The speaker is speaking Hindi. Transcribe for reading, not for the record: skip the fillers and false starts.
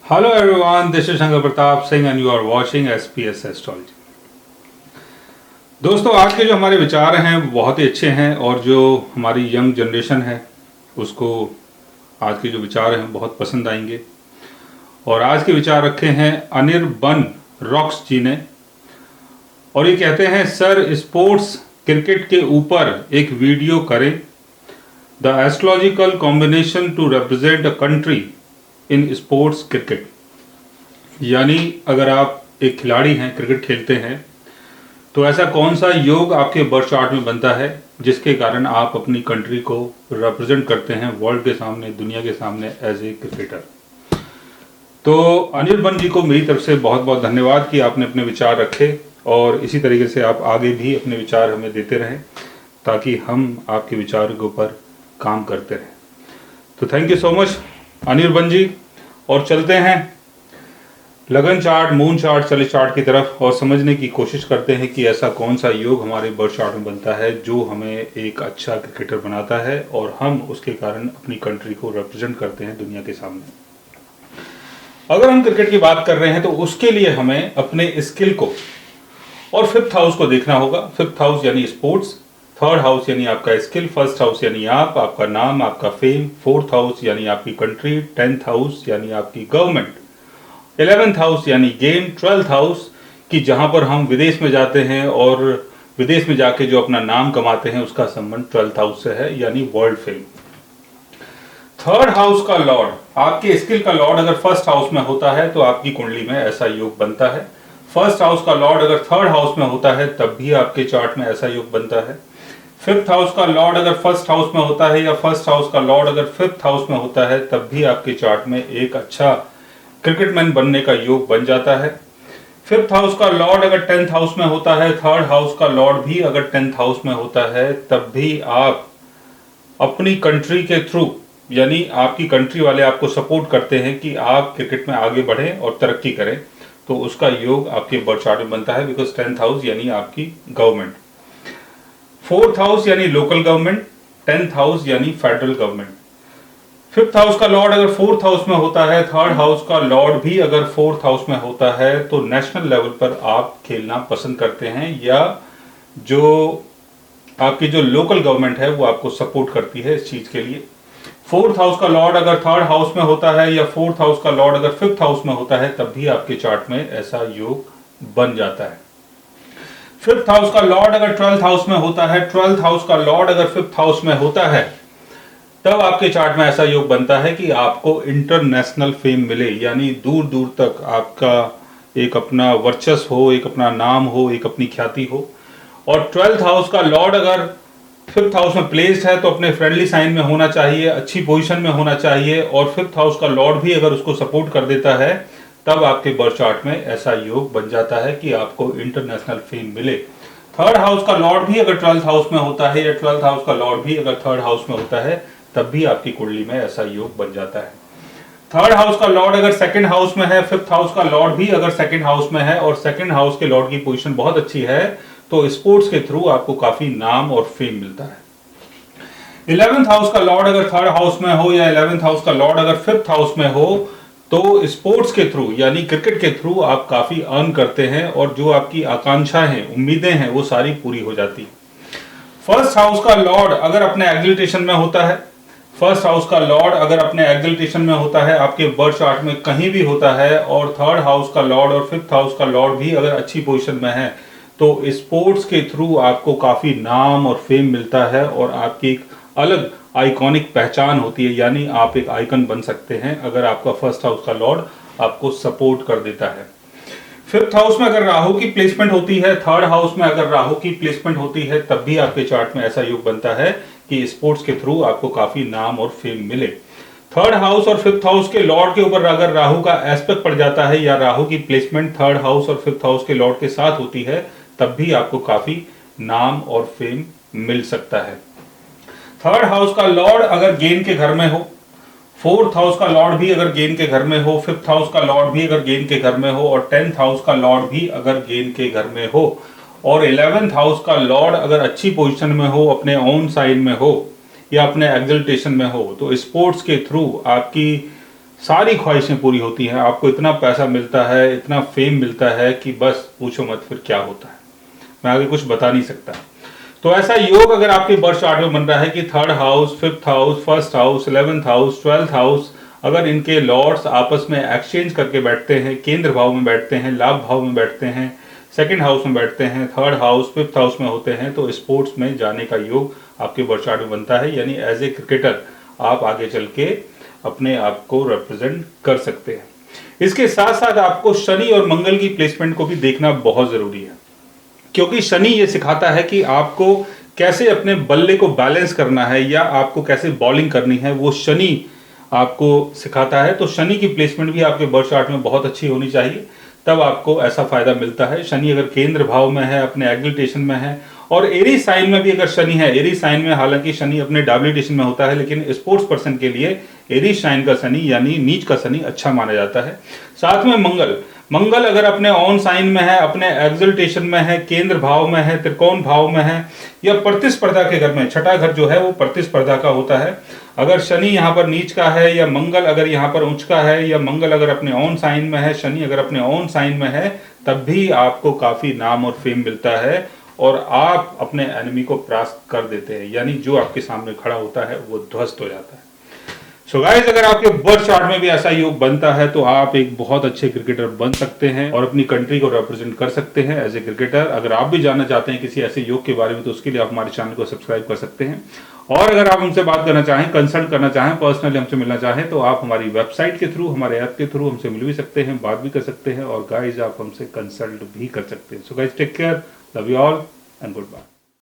Hello everyone, this is Shankar Pratap Singh and you are watching SPS Astrology। दोस्तों, आज के जो हमारे विचार हैं वो बहुत ही अच्छे हैं और जो हमारी यंग जनरेशन है उसको आज के जो विचार हैं बहुत पसंद आएंगे। और आज के विचार रखे हैं अनिर्बन रॉक्स जी ने, और ये कहते हैं सर स्पोर्ट्स क्रिकेट के ऊपर एक वीडियो करें, the astrological combination to represent a country in sports cricket. यानी अगर आप एक खिलाड़ी हैं, क्रिकेट खेलते हैं, तो ऐसा कौन सा योग आपके बर्थ चार्ट में बनता है जिसके कारण आप अपनी कंट्री को रिप्रेजेंट करते हैं वर्ल्ड के सामने, दुनिया के सामने एज ए क्रिकेटर। तो अनिर्बन जी को मेरी तरफ से बहुत बहुत धन्यवाद कि आपने अपने विचार रखे और इसी तरीके से आप आगे भी अपने विचार हमें देते रहें ताकि हम आपके विचारों के ऊपर काम करते रहें। तो thank you so much Anirban ji. और चलते हैं लगन चार्ट, मून चार्ट, चले चार्ट की तरफ और समझने की कोशिश करते हैं कि ऐसा कौन सा योग हमारे बर्थ चार्ट में बनता है जो हमें एक अच्छा क्रिकेटर बनाता है और हम उसके कारण अपनी कंट्री को रिप्रेजेंट करते हैं दुनिया के सामने। अगर हम क्रिकेट की बात कर रहे हैं तो उसके लिए हमें अपने स्किल को और फिफ्थ हाउस को देखना होगा। फिफ्थ हाउस यानी स्पोर्ट्स, थर्ड हाउस यानी आपका स्किल, फर्स्ट हाउस यानी आपका नाम, आपका फेम, फोर्थ हाउस यानी आपकी कंट्री, 10th हाउस यानी आपकी गवर्नमेंट, 11th हाउस यानी गेम, 12th हाउस कि जहां पर हम विदेश में जाते हैं और विदेश में जाके जो अपना नाम कमाते हैं उसका संबंध 12th हाउस से है यानी वर्ल्ड फेम। थर्ड हाउस का लॉर्ड, आपके स्किल का लॉर्ड अगर फर्स्ट हाउस में होता है तो आपकी कुंडली में ऐसा योग बनता है। फर्स्ट हाउस का लॉर्ड अगर थर्ड हाउस में होता है तब भी आपके चार्ट में ऐसा योग बनता है। फिफ्थ हाउस का लॉर्ड अगर फर्स्ट हाउस में होता है या फर्स्ट हाउस का लॉर्ड अगर फिफ्थ हाउस में होता है तब भी आपके चार्ट में एक अच्छा क्रिकेटमैन बनने का योग बन जाता है। फिफ्थ हाउस का लॉर्ड अगर 10th हाउस में होता है, थर्ड हाउस का लॉर्ड भी अगर 10th हाउस में होता है, तब भी आप अपनी कंट्री के थ्रू यानी आपकी कंट्री वाले आपको सपोर्ट करते हैं कि आप क्रिकेट में आगे बढ़ें और तरक्की करें, तो उसका योग आपके बर्थ चार्ट में बनता है। बिकॉज 10th हाउस यानी आपकी गवर्नमेंट, फोर्थ हाउस यानी लोकल गवर्नमेंट, 10th हाउस यानी फेडरल गवर्नमेंट। फिफ्थ हाउस का लॉर्ड अगर फोर्थ हाउस में होता है, थर्ड हाउस का लॉर्ड भी अगर फोर्थ हाउस में होता है, तो नेशनल लेवल पर आप खेलना पसंद करते हैं या जो आपकी जो लोकल गवर्नमेंट है वो आपको सपोर्ट करती है इस चीज के लिए। फोर्थ हाउस का लॉर्ड अगर थर्ड हाउस में होता है या फोर्थ हाउस का लॉर्ड अगर फिफ्थ हाउस में होता है तब भी आपके चार्ट में ऐसा योग बन जाता है। फिफ्थ हाउस का लॉर्ड अगर 12th हाउस में होता है, 12th हाउस का लॉर्ड अगर फिफ्थ हाउस में होता है, तब आपके चार्ट में ऐसा योग बनता है कि आपको इंटरनेशनल फेम मिले, यानी दूर दूर तक आपका एक अपना वर्चस्व हो, एक अपना नाम हो, एक अपनी ख्याति हो। और 12th हाउस का लॉर्ड अगर फिफ्थ हाउस में प्लेस्ड है तो अपने फ्रेंडली साइन में होना चाहिए, अच्छी पोजीशन में होना चाहिए, और फिफ्थ हाउस का लॉर्ड भी अगर उसको सपोर्ट कर देता है तब आपके बर्थ चार्ट में ऐसा योग बन जाता है कि आपको इंटरनेशनल फेम मिले। थर्ड हाउस का लॉर्ड भी अगर 12th हाउस में होता है या 12th हाउस का लॉर्ड भी अगर थर्ड हाउस में होता है तब भी आपकी कुंडली में ऐसा योग बन जाता है। थर्ड हाउस का लॉर्ड अगर सेकंड हाउस में है, फिफ्थ हाउस का लॉर्ड भी अगर सेकंड हाउस में है और सेकंड हाउस के लॉर्ड की पोजीशन बहुत अच्छी है, तो स्पोर्ट्स के थ्रू आपको काफी नाम और फेम मिलता है। 11th हाउस का लॉर्ड अगर थर्ड हाउस में हो या 11th हाउस का लॉर्ड अगर फिफ्थ हाउस में हो, तो स्पोर्ट्स के थ्रू यानी क्रिकेट के थ्रू आप काफी अर्न करते हैं और जो आपकी आकांक्षाएं हैं, उम्मीदें हैं, वो सारी पूरी हो जाती। फर्स्ट हाउस का लॉर्ड अगर अपने एग्जिल्टेशन में होता है, फर्स्ट हाउस का लॉर्ड अगर अपने एग्जिल्टेशन में होता है, आपके बर्थ चार्ट में कहीं भी होता है, और थर्ड हाउस का लॉर्ड और फिफ्थ हाउस का लॉर्ड भी अगर अच्छी पोजीशन में है, तो स्पोर्ट्स के थ्रू आपको काफी नाम और फेम मिलता है और आपकी एक अलग आइकॉनिक पहचान होती है, यानी आप एक आइकन बन सकते हैं अगर आपका फर्स्ट हाउस का लॉर्ड आपको सपोर्ट कर देता है। फिफ्थ हाउस में अगर राहु की प्लेसमेंट होती है, थर्ड हाउस में अगर राहु की प्लेसमेंट होती है, तब भी आपके चार्ट में ऐसा योग बनता है कि स्पोर्ट्स के थ्रू आपको काफी नाम और फेम मिले। थर्ड हाउस और फिफ्थ हाउस के लॉर्ड के ऊपर अगर राहु का एस्पेक्ट पड़ जाता है या राहु की प्लेसमेंट थर्ड हाउस और फिफ्थ हाउस के लॉर्ड के साथ होती है, तब भी आपको काफी नाम और फेम मिल सकता है। थर्ड हाउस का लॉर्ड अगर गेंद के घर में हो, फोर्थ हाउस का लॉर्ड भी अगर गेंद के घर में हो, फिफ्थ हाउस का लॉर्ड भी अगर गेंद के घर में हो, और 10th हाउस का लॉर्ड भी अगर गेंद के घर में हो, और 11th हाउस का लॉर्ड अगर अच्छी पोजीशन में हो, अपने ओन साइड में हो या अपने एग्जिल्टेशन में हो, तो स्पोर्ट्स के थ्रू आपकी सारी ख्वाहिशें पूरी होती हैं, आपको इतना पैसा मिलता है, इतना फेम मिलता है कि बस पूछो मत फिर क्या होता है, मैं आगे कुछ बता नहीं सकता। तो ऐसा योग अगर आपके बर्थ चार्ट में बन रहा है कि 3rd house, 5th house, 1st house, 11th house, 12th house, अगर इनके लॉर्ड्स आपस में एक्सचेंज करके बैठते हैं, केंद्र भाव में बैठते हैं, लाभ भाव में बैठते हैं, 2nd हाउस में बैठते हैं, 3rd हाउस, 5th हाउस में होते हैं, तो स्पोर्ट्स में जाने का योग आपके बर्थ चार्ट में बनता है। यानी एज ए क्रिकेटर आप आगे चल के अपने आप को रिप्रेजेंट कर सकते हैं। इसके साथ साथ आपको शनि और मंगल की प्लेसमेंट को भी देखना बहुत जरूरी है, क्योंकि शनि ये सिखाता है कि आपको कैसे अपने बल्ले को बैलेंस करना है या आपको कैसे बॉलिंग करनी है, वो शनि आपको सिखाता है। तो शनि की प्लेसमेंट भी आपके बर्थ चार्ट में बहुत अच्छी होनी चाहिए, तब आपको ऐसा फायदा मिलता है। शनि अगर केंद्र भाव में है, अपने एग्लिटेशन में है, और एरी साइन में भी अगर शनि है, एरी साइन में हालांकि शनि अपने डैबिलिटेशन में होता है, लेकिन स्पोर्ट्स पर्सन के लिए एरी साइन का शनि यानी नीच का शनि अच्छा माना जाता है। साथ में मंगल अगर अपने ऑन साइन में है, अपने एक्सल्टेशन में है, केंद्र भाव में है, त्रिकोण भाव में है, या प्रतिस्पर्धा के घर में, छठा घर जो है वो प्रतिस्पर्धा का होता है, अगर शनि यहाँ पर नीच का है या मंगल अगर यहाँ पर उच्च का है, या मंगल अगर अपने ऑन साइन में है, शनि अगर अपने ऑन साइन में है, तब भी आपको काफी नाम और फेम मिलता है और आप अपने एनिमी को परास्त कर देते हैं, यानी जो आपके सामने खड़ा होता है वो ध्वस्त हो जाता है। सो गाइस, अगर आपके बर्थ चार्ट में भी ऐसा योग बनता है तो आप एक बहुत अच्छे क्रिकेटर बन सकते हैं और अपनी कंट्री को रिप्रेजेंट कर सकते हैं एज ए क्रिकेटर। अगर आप भी जानना चाहते हैं किसी ऐसे योग के बारे में, तो उसके लिए आप हमारे चैनल को सब्सक्राइब कर सकते हैं। और अगर आप हमसे बात करना चाहें, कंसल्ट करना चाहें, पर्सनली हमसे मिलना चाहें, तो आप हमारी वेबसाइट के थ्रू, हमारे ऐप के थ्रू हमसे मिल भी सकते हैं, बात भी कर सकते हैं, और गाइज आप हमसे कंसल्ट भी कर सकते हैं। So guys, take care, love you all and good bye.